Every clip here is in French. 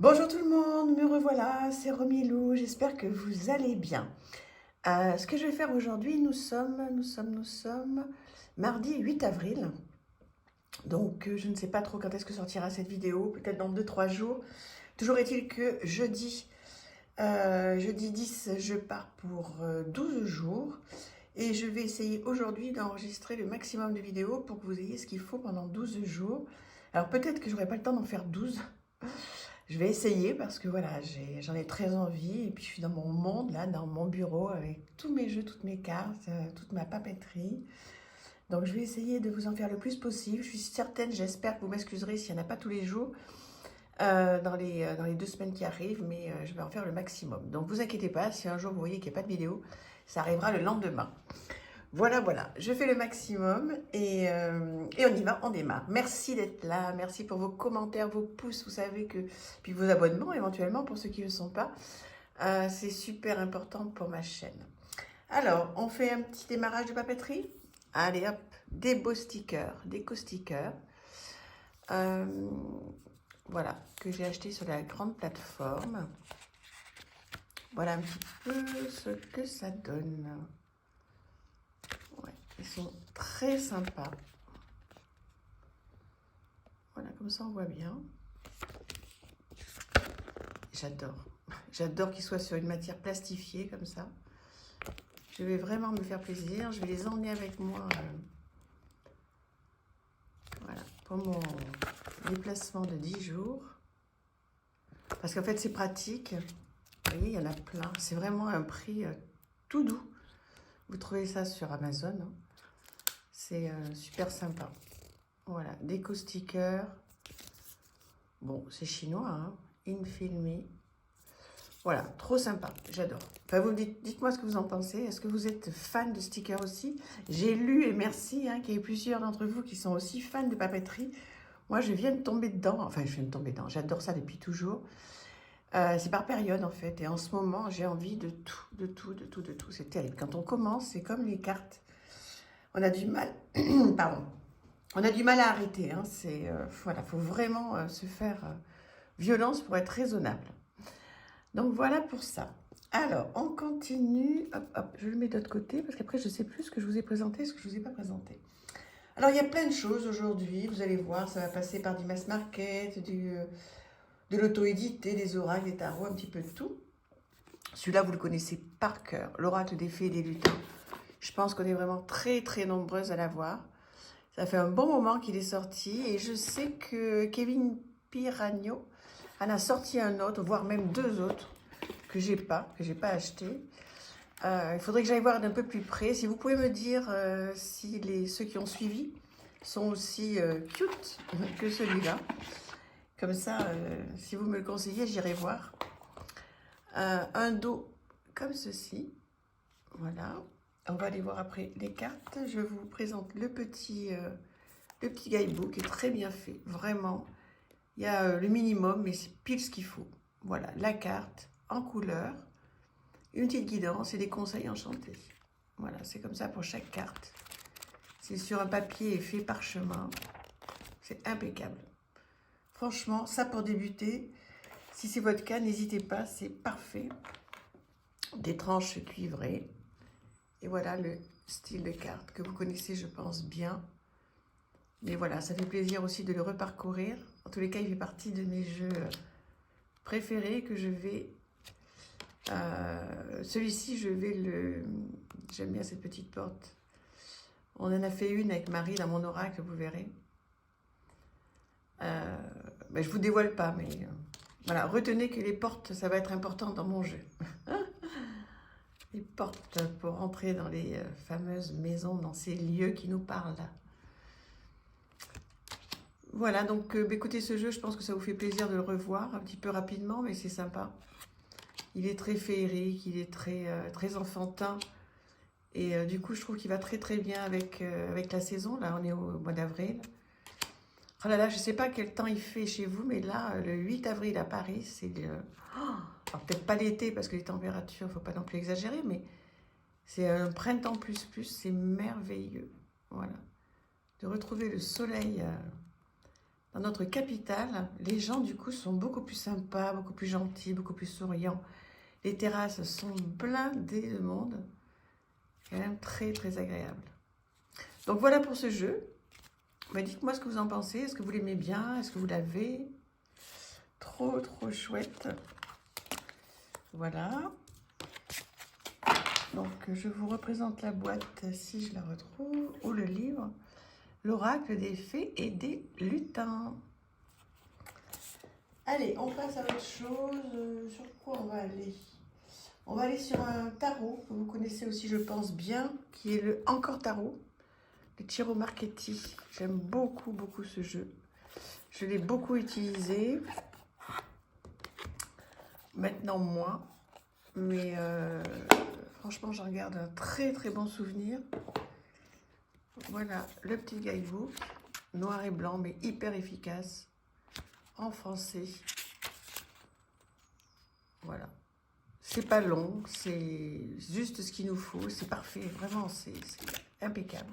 Bonjour tout le monde, me revoilà, c'est Romilou, j'espère que vous allez bien. Ce que je vais faire aujourd'hui, nous sommes mardi 8 avril, donc je ne sais pas trop quand est-ce que sortira cette vidéo, peut-être dans 2 3 jours. Toujours est-il que jeudi 10, je pars pour 12 jours et je vais essayer aujourd'hui d'enregistrer le maximum de vidéos pour que vous ayez ce qu'il faut pendant 12 jours. Alors peut-être que j'aurai pas le temps d'en faire 12. Je vais essayer parce que voilà, j'en ai très envie. Et puis je suis dans mon monde, là, dans mon bureau, avec tous mes jeux, toutes mes cartes, toute ma papeterie. Donc je vais essayer de vous en faire le plus possible. Je suis certaine, j'espère que vous m'excuserez s'il n'y en a pas tous les jours, dans les 2 semaines qui arrivent, mais je vais en faire le maximum. Donc vous inquiétez pas, si un jour vous voyez qu'il n'y a pas de vidéo, ça arrivera le lendemain. Voilà, voilà, je fais le maximum et on y va, on démarre. Merci d'être là, merci pour vos commentaires, vos pouces, vous savez que, puis vos abonnements éventuellement pour ceux qui ne le sont pas. C'est super important pour ma chaîne. Alors, on fait un petit démarrage de papeterie. Allez hop, des beaux stickers, des co-stickers. Euh, voilà, que j'ai acheté sur la grande plateforme. Voilà un petit peu ce que ça donne. Ouais, ils sont très sympas. Voilà, comme ça on voit bien. J'adore. J'adore qu'ils soient sur une matière plastifiée comme ça. Je vais vraiment me faire plaisir. Je vais les emmener avec moi voilà, pour mon déplacement de 10 jours. Parce qu'en fait, c'est pratique. Vous voyez, il y en a plein. C'est vraiment un prix tout doux. Vous trouvez ça sur Amazon, hein. C'est super sympa. Voilà, déco stickers. Bon, c'est chinois, hein. Infilmé. Voilà, trop sympa, j'adore. Enfin, vous dites-moi ce que vous en pensez. Est-ce que vous êtes fan de stickers aussi? J'ai lu, et merci, hein, qu'il y ait plusieurs d'entre vous qui sont aussi fans de papeterie. Moi, je viens de tomber dedans. Enfin, je viens de tomber dedans. J'adore ça depuis toujours. C'est par période, en fait. Et en ce moment, j'ai envie de tout, de tout, de tout, de tout. C'est terrible. Quand on commence, c'est comme les cartes. On a du mal. Pardon. On a du mal à arrêter, hein. Voilà, faut vraiment se faire violence pour être raisonnable. Donc voilà pour ça. Alors, on continue. Hop, hop, je le mets de l'autre côté parce qu'après, je ne sais plus ce que je vous ai présenté, ce que je ne vous ai pas présenté. Alors, il y a plein de choses aujourd'hui. Vous allez voir, ça va passer par du mass market, de l'auto-édité, des oracles, des tarots, un petit peu de tout. Celui-là, vous le connaissez par cœur. L'oracle des fées et des lutins. Je pense qu'on est vraiment très, très nombreuses à l'avoir. Ça fait un bon moment qu'il est sorti et je sais que Kevin Piragno en a sorti un autre, voire même 2 autres que j'ai pas acheté. Il faudrait que j'aille voir d'un peu plus près. Si vous pouvez me dire si ceux qui ont suivi sont aussi cute que celui-là. Comme ça, si vous me le conseillez, j'irai voir. Un dos comme ceci. Voilà. On va aller voir après les cartes. Je vous présente le petit guidebook qui est très bien fait. Vraiment, il y a le minimum, mais c'est pile ce qu'il faut. Voilà, la carte en couleur, une petite guidance et des conseils enchantés. Voilà, c'est comme ça pour chaque carte. C'est sur un papier fait parchemin. C'est impeccable. Franchement, ça pour débuter, si c'est votre cas, n'hésitez pas, c'est parfait. Des tranches cuivrées. Et voilà le style de carte que vous connaissez, je pense, bien. Mais voilà, ça fait plaisir aussi de le reparcourir. En tous les cas, il fait partie de mes jeux préférés que je vais... celui-ci, j'aime bien cette petite porte. On en a fait une avec Marie dans mon oracle, vous verrez. Ben, je ne vous dévoile pas, mais voilà, retenez que les portes, ça va être important dans mon jeu. Les portes pour entrer dans les fameuses maisons, dans ces lieux qui nous parlent. Voilà, donc écoutez, ce jeu, je pense que ça vous fait plaisir de le revoir un petit peu rapidement, mais c'est sympa. Il est très féerique, il est très enfantin. Et du coup, je trouve qu'il va très très bien avec la saison. Là, on est au mois d'avril. Oh là là, je ne sais pas quel temps il fait chez vous, mais là, le 8 avril à Paris, c'est le... Oh, alors peut-être pas l'été, parce que les températures, il ne faut pas non plus exagérer, mais c'est un printemps plus, c'est merveilleux. Voilà. De retrouver le soleil dans notre capitale, les gens du coup sont beaucoup plus sympas, beaucoup plus gentils, beaucoup plus souriants. Les terrasses sont blindées de monde. C'est quand même très très agréable. Donc voilà pour ce jeu. Bah, dites-moi ce que vous en pensez. Est-ce que vous l'aimez bien? Est-ce que vous l'avez? Trop trop chouette. Voilà. Donc je vous représente la boîte si je la retrouve, ou le livre. L'oracle des fées et des lutins. Allez, on passe à autre chose. Sur quoi on va aller? On va aller sur un tarot que vous connaissez aussi, je pense bien, qui est le Encore Tarot de Ciro Marchetti. J'aime beaucoup, beaucoup ce jeu. Je l'ai beaucoup utilisé. Maintenant, moins. Mais franchement, j'en garde un très, très bon souvenir. Voilà, le petit guidebook. Noir et blanc, mais hyper efficace. En français. Voilà. C'est pas long, c'est juste ce qu'il nous faut. C'est parfait, vraiment, c'est impeccable.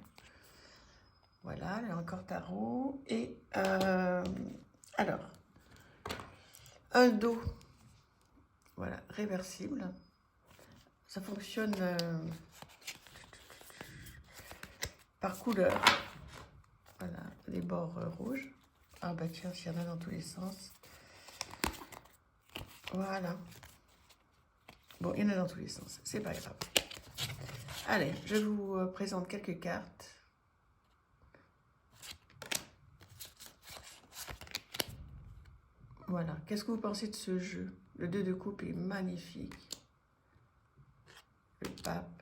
Voilà, là encore tarot. Et alors, un dos, voilà, réversible. Ça fonctionne par couleur. Voilà, les bords rouges. Ah bah tiens, s'il y en a dans tous les sens. Voilà. Bon, il y en a dans tous les sens, c'est pas grave. Allez, je vous présente quelques cartes. Voilà, qu'est-ce que vous pensez de ce jeu? Le 2 de coupe est magnifique. Le pape.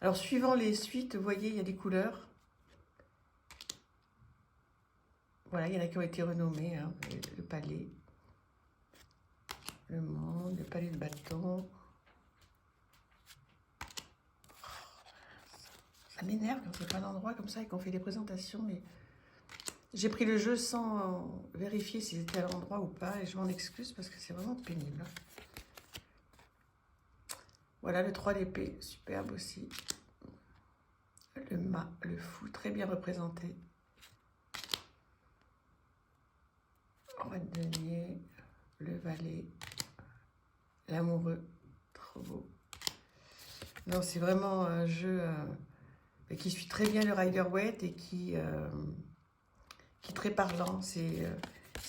Alors, suivant les suites, vous voyez, il y a des couleurs. Voilà, il y en a qui ont été renommés. Hein. Le palais. Le monde, le palais de bâton. Ça m'énerve quand c'est pas d'endroit comme ça et qu'on fait des présentations, mais j'ai pris le jeu sans vérifier si c'était à l'endroit ou pas, et je m'en excuse parce que c'est vraiment pénible. Voilà, le 3 d'épée, superbe aussi. Le mât, le fou, très bien représenté. Roi de denier, le valet, l'amoureux, trop beau. Non, c'est vraiment un jeu qui suit très bien le Rider-Waite et qui est très parlant. Si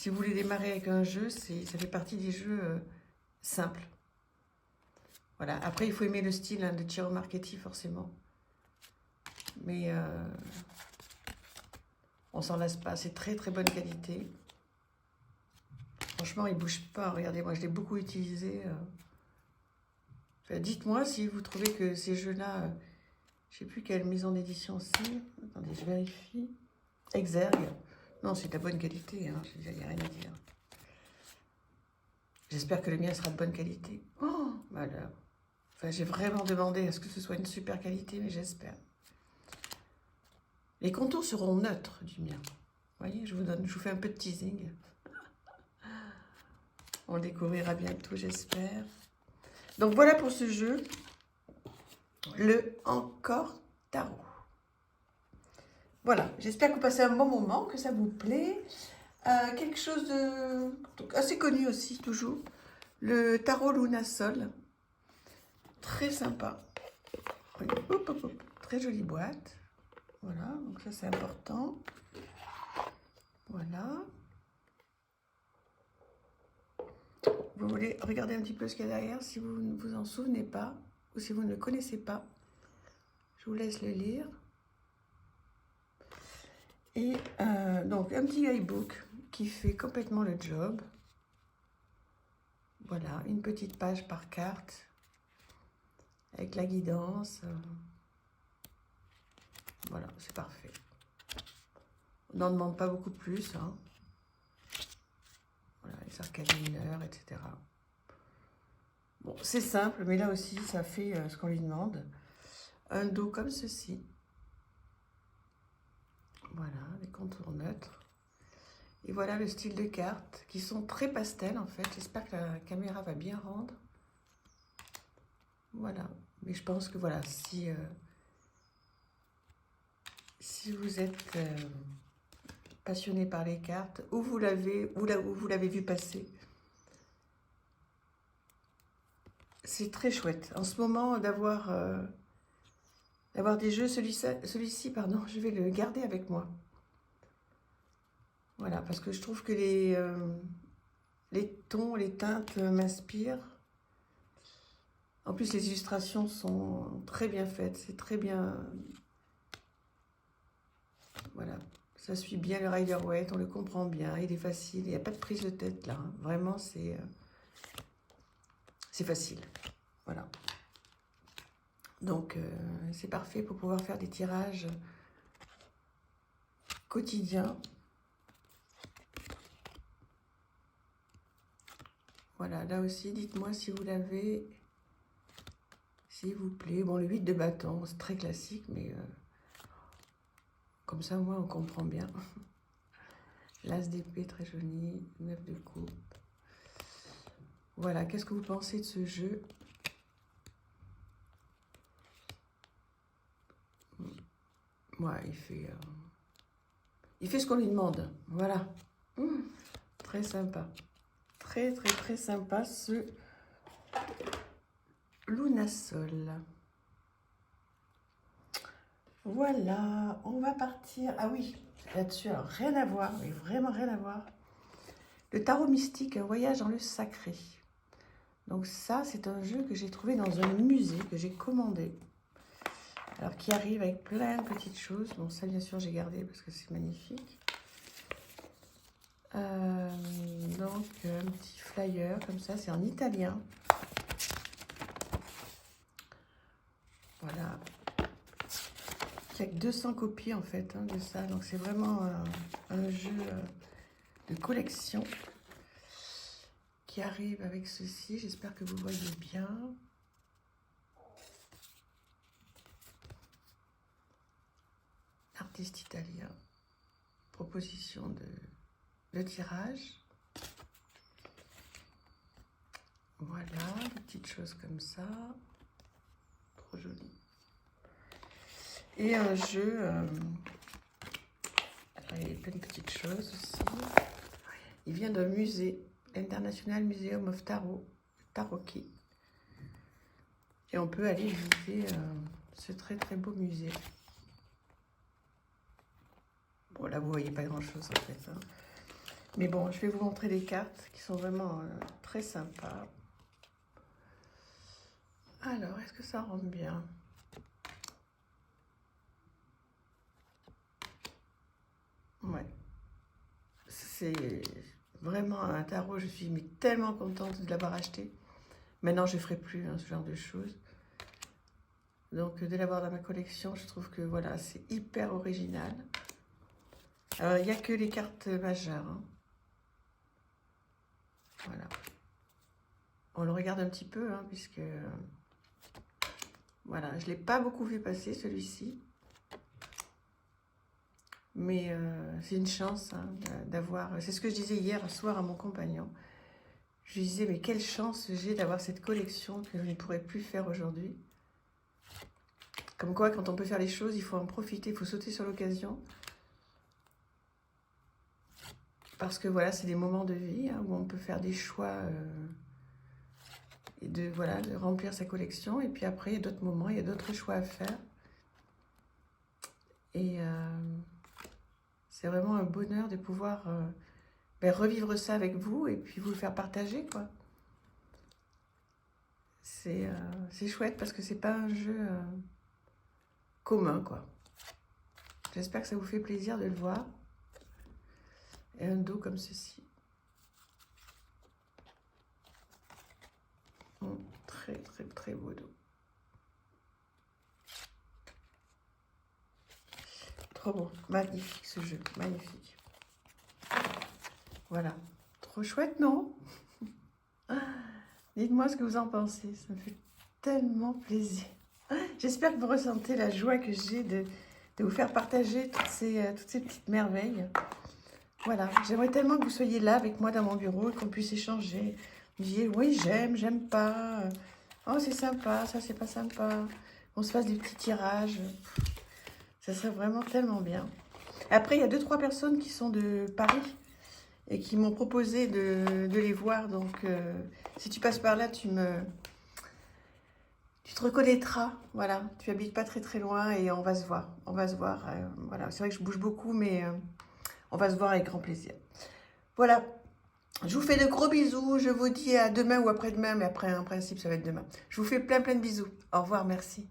vous voulez démarrer avec un jeu, ça fait partie des jeux simples. Voilà. Après, il faut aimer le style hein, de Ciro Marchetti, forcément. Mais on s'en lasse pas. C'est très, très bonne qualité. Franchement, il ne bouge pas. Regardez, moi, je l'ai beaucoup utilisé. Enfin, dites-moi si vous trouvez que ces jeux-là... je ne sais plus quelle maison d'édition c'est. Attendez, je vérifie. Exergue. Non, c'est de la bonne qualité. Hein. Il n'y a rien à dire. J'espère que le mien sera de bonne qualité. Oh, malheur. Enfin, j'ai vraiment demandé à ce que ce soit une super qualité, mais j'espère. Les contours seront neutres du mien. Vous voyez, je vous fais un peu de teasing. On le découvrira bientôt, j'espère. Donc voilà pour ce jeu. Le Encore Tarot. Voilà, j'espère que vous passez un bon moment, que ça vous plaît. Quelque chose de assez connu aussi, toujours. Le Tarot Lunasol. Très sympa. Hop, hop, hop. Très jolie boîte. Voilà, donc ça c'est important. Voilà. Vous voulez regarder un petit peu ce qu'il y a derrière, si vous ne vous en souvenez pas, ou si vous ne le connaissez pas. Je vous laisse le lire. Et donc, un petit guidebook qui fait complètement le job. Voilà, une petite page par carte, avec la guidance. Voilà, c'est parfait. On n'en demande pas beaucoup plus. Hein. Voilà, les arcades mineures, etc. Bon, c'est simple, mais là aussi, ça fait ce qu'on lui demande. Un dos comme ceci. Voilà, les contours neutres. Et voilà le style de cartes, qui sont très pastel, en fait. J'espère que la caméra va bien rendre. Voilà. Mais je pense que, voilà, si vous êtes passionné par les cartes, où vous l'avez vu passer. C'est très chouette. En ce moment, d'avoir des jeux, celui-ci, pardon, je vais le garder avec moi. Voilà, parce que je trouve que les tons, les teintes m'inspirent. En plus, les illustrations sont très bien faites. C'est très bien... Voilà, ça suit bien le Rider-Waite, on le comprend bien, il est facile, il n'y a pas de prise de tête là. Hein. Vraiment, c'est facile. Voilà. Donc, c'est parfait pour pouvoir faire des tirages quotidiens. Voilà, là aussi, dites-moi si vous l'avez, s'il vous plaît. Bon, le 8 de bâton, c'est très classique, mais comme ça, moi, on comprend bien. L'as d'épée, très joli. 9 de coupe. Voilà, qu'est-ce que vous pensez de ce jeu? Ouais, il fait ce qu'on lui demande. Voilà. Très sympa. Très, très, très sympa, ce Lunasol. Voilà, on va partir. Ah oui, là-dessus, alors rien à voir, mais vraiment rien à voir. Le tarot mystique, un voyage dans le sacré. Donc ça, c'est un jeu que j'ai trouvé dans un musée, que j'ai commandé. Alors, qui arrive avec plein de petites choses. Bon, ça, bien sûr, j'ai gardé parce que c'est magnifique. Donc, un petit flyer, comme ça, c'est en italien. Voilà. Il n'y a que 200 copies, en fait, hein, de ça. Donc, c'est vraiment un jeu de collection qui arrive avec ceci. J'espère que vous voyez bien. Artiste italien. Proposition de tirage. Voilà, des petites choses comme ça. Trop joli. Et un jeu... il y a plein de petites choses aussi. Il vient d'un musée, l'International Museum of Tarot, Tarot-Key. Et on peut aller visiter ce très très beau musée. Bon, là, vous voyez pas grand-chose en fait. Hein. Mais bon, je vais vous montrer des cartes qui sont vraiment très sympas. Alors, est-ce que ça rentre bien? Ouais. C'est vraiment un tarot. Je suis tellement contente de l'avoir acheté. Maintenant, je ne ferai plus hein, ce genre de choses. Donc, de l'avoir dans ma collection, je trouve que voilà, c'est hyper original. Alors, il n'y a que les cartes majeures. Hein. Voilà. On le regarde un petit peu, hein, puisque... voilà, je ne l'ai pas beaucoup vu passer, celui-ci. Mais c'est une chance hein, d'avoir... C'est ce que je disais hier soir à mon compagnon. Je lui disais, mais quelle chance j'ai d'avoir cette collection que je ne pourrais plus faire aujourd'hui. Comme quoi, quand on peut faire les choses, il faut en profiter, il faut sauter sur l'occasion. Parce que voilà, c'est des moments de vie hein, où on peut faire des choix et de remplir sa collection. Et puis après, il y a d'autres moments, il y a d'autres choix à faire. Et c'est vraiment un bonheur de pouvoir revivre ça avec vous et puis vous le faire partager, quoi. C'est chouette parce que c'est pas un jeu commun, quoi. J'espère que ça vous fait plaisir de le voir. Et un dos comme ceci. Très, très, très beau dos. Trop beau. Magnifique ce jeu. Magnifique. Voilà. Trop chouette, non? Dites-moi ce que vous en pensez. Ça me fait tellement plaisir. J'espère que vous ressentez la joie que j'ai de vous faire partager toutes ces petites merveilles. Voilà, j'aimerais tellement que vous soyez là avec moi dans mon bureau et qu'on puisse échanger. Vous disiez, oui, j'aime pas. Oh, c'est sympa, ça, c'est pas sympa. On se fasse des petits tirages. Ça serait vraiment tellement bien. Après, il y a 2-3 personnes qui sont de Paris et qui m'ont proposé de les voir. Donc, si tu passes par là, tu te reconnaîtras. Voilà, tu habites pas très très loin et on va se voir. On va se voir. Voilà, c'est vrai que je bouge beaucoup, mais on va se voir avec grand plaisir. Voilà, je vous fais de gros bisous. Je vous dis à demain ou après-demain, mais après, en principe, ça va être demain. Je vous fais plein de bisous. Au revoir, merci.